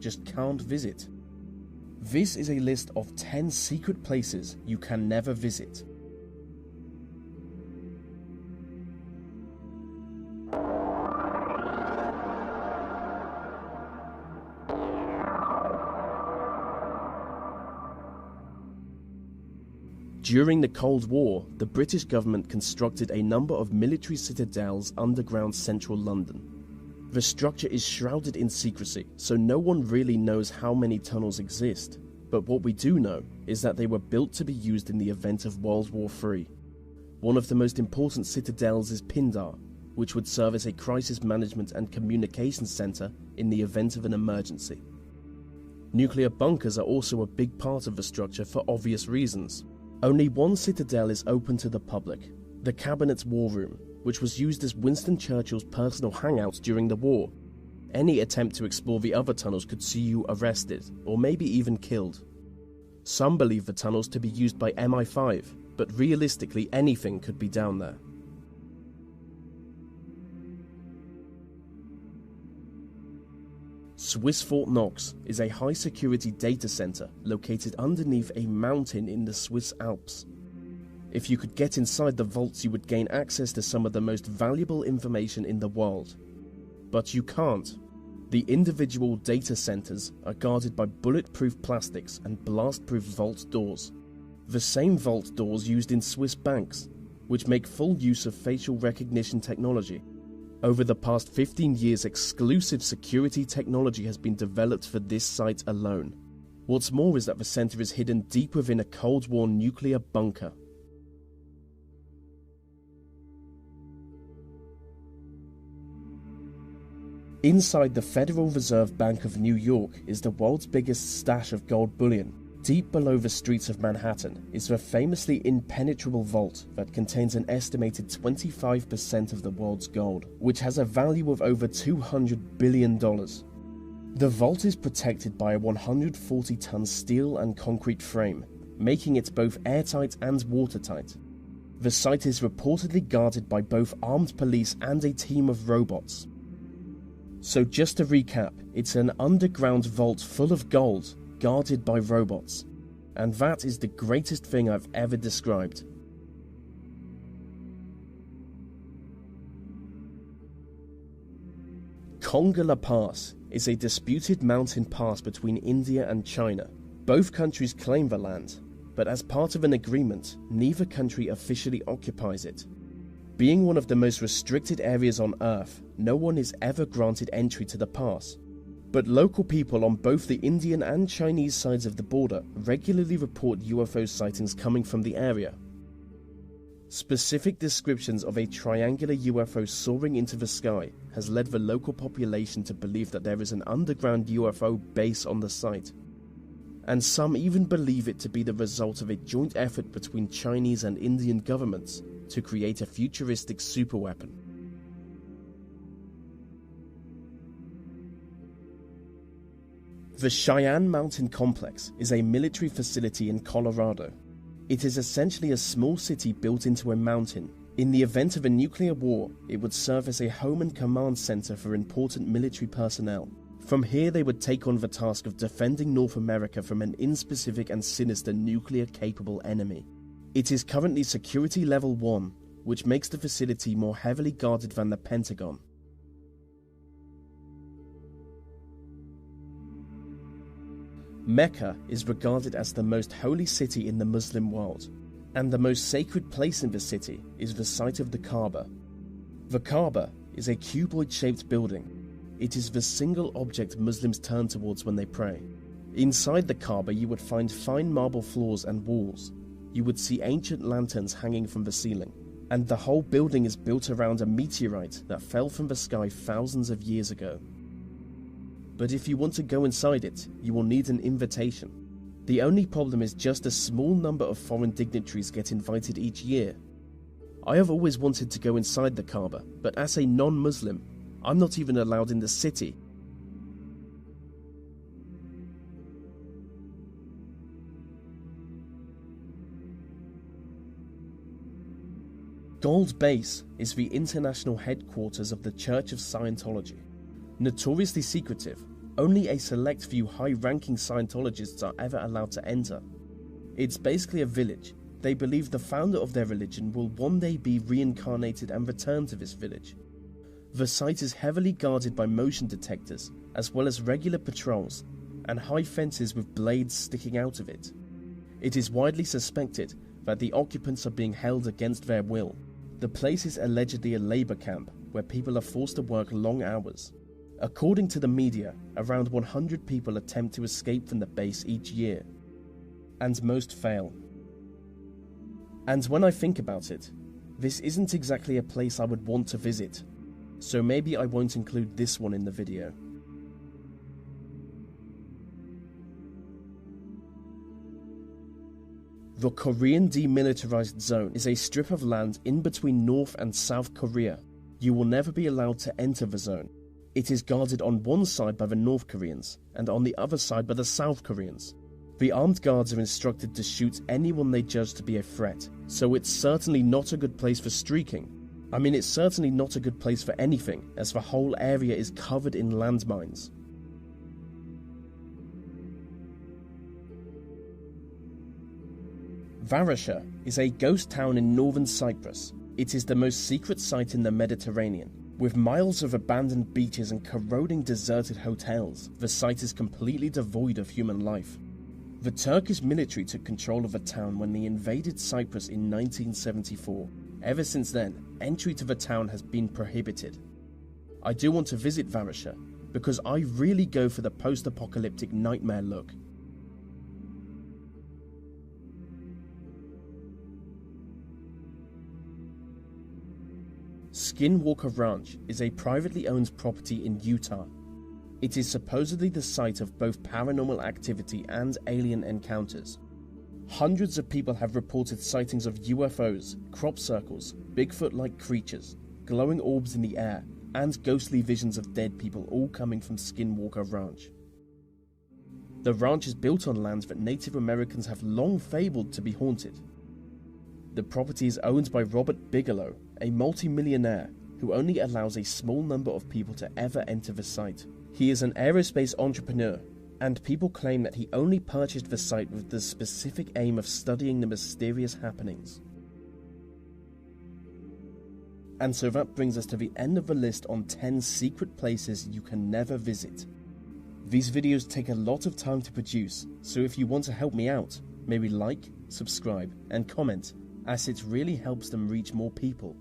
just can't visit. This is a list of 10 secret places you can never visit. During the Cold War, the British government constructed a number of military citadels underground central London. The structure is shrouded in secrecy, so no one really knows how many tunnels exist. But what we do know is that they were built to be used in the event of World War III. One of the most important citadels is Pindar, which would serve as a crisis management and communications center in the event of an emergency. Nuclear bunkers are also a big part of the structure for obvious reasons. Only one citadel is open to the public, the Cabinet's War Room, which was used as Winston Churchill's personal hangout during the war. Any attempt to explore the other tunnels could see you arrested, or maybe even killed. Some believe the tunnels to be used by MI5, but realistically anything could be down there. Swiss Fort Knox is a high-security data center located underneath a mountain in the Swiss Alps. If you could get inside the vaults, you would gain access to some of the most valuable information in the world. But you can't. The individual data centers are guarded by bulletproof plastics and blast-proof vault doors. The same vault doors used in Swiss banks, which make full use of facial recognition technology. Over the past 15 years, exclusive security technology has been developed for this site alone. What's more is that the center is hidden deep within a Cold War nuclear bunker. Inside the Federal Reserve Bank of New York is the world's biggest stash of gold bullion. Deep below the streets of Manhattan is the famously impenetrable vault that contains an estimated 25% of the world's gold, which has a value of over $200 billion. The vault is protected by a 140-ton steel and concrete frame, making it both airtight and watertight. The site is reportedly guarded by both armed police and a team of robots. So just to recap, it's an underground vault full of gold, guarded by robots. And that is the greatest thing I've ever described. Khongala Pass is a disputed mountain pass between India and China. Both countries claim the land, but as part of an agreement, neither country officially occupies it. Being one of the most restricted areas on Earth, no one is ever granted entry to the pass. But local people on both the Indian and Chinese sides of the border regularly report UFO sightings coming from the area. Specific descriptions of a triangular UFO soaring into the sky has led the local population to believe that there is an underground UFO base on the site. And some even believe it to be the result of a joint effort between Chinese and Indian governments to create a futuristic superweapon. The Cheyenne Mountain Complex is a military facility in Colorado. It is essentially a small city built into a mountain. In the event of a nuclear war, it would serve as a home and command center for important military personnel. From here, they would take on the task of defending North America from an inspecific and sinister nuclear-capable enemy. It is currently Security Level 1, which makes the facility more heavily guarded than the Pentagon. Mecca is regarded as the most holy city in the Muslim world, and the most sacred place in the city is the site of the Kaaba. The Kaaba is a cuboid-shaped building. It is the single object Muslims turn towards when they pray. Inside the Kaaba you would find fine marble floors and walls. You would see ancient lanterns hanging from the ceiling, and the whole building is built around a meteorite that fell from the sky thousands of years ago. But if you want to go inside it, you will need an invitation. The only problem is just a small number of foreign dignitaries get invited each year. I have always wanted to go inside the Kaaba, but as a non-Muslim, I'm not even allowed in the city. Gold Base is the international headquarters of the Church of Scientology. Notoriously secretive, Only a select few high-ranking Scientologists are ever allowed to enter. It's basically a village. They believe the founder of their religion will one day be reincarnated and return to this village. The site is heavily guarded by motion detectors, as well as regular patrols, and high fences with blades sticking out of it. It is widely suspected that the occupants are being held against their will. The place is allegedly a labour camp, where people are forced to work long hours. According to the media, around 100 people attempt to escape from the base each year, and most fail. And when I think about it, this isn't exactly a place I would want to visit, so maybe I won't include this one in the video. The Korean Demilitarized Zone is a strip of land in between North and South Korea. You will never be allowed to enter the zone. It is guarded on one side by the North Koreans and on the other side by the South Koreans. The armed guards are instructed to shoot anyone they judge to be a threat, so it's certainly not a good place for streaking. I mean, it's certainly not a good place for anything, as the whole area is covered in landmines. Varasha is a ghost town in northern Cyprus. It is the most secret site in the Mediterranean. With miles of abandoned beaches and corroding deserted hotels, the site is completely devoid of human life. The Turkish military took control of the town when they invaded Cyprus in 1974. Ever since then, entry to the town has been prohibited. I do want to visit Varasha, because I really go for the post-apocalyptic nightmare look. Skinwalker Ranch is a privately owned property in Utah. It is supposedly the site of both paranormal activity and alien encounters. Hundreds of people have reported sightings of UFOs, crop circles, Bigfoot-like creatures, glowing orbs in the air, and ghostly visions of dead people, all coming from Skinwalker Ranch. The ranch is built on land that Native Americans have long fabled to be haunted. The property is owned by Robert Bigelow, a multi-millionaire who only allows a small number of people to ever enter the site. He is an aerospace entrepreneur, and people claim that he only purchased the site with the specific aim of studying the mysterious happenings. And so that brings us to the end of the list on 10 secret places you can never visit. These videos take a lot of time to produce, so if you want to help me out, maybe like, subscribe, and comment, as it really helps them reach more people.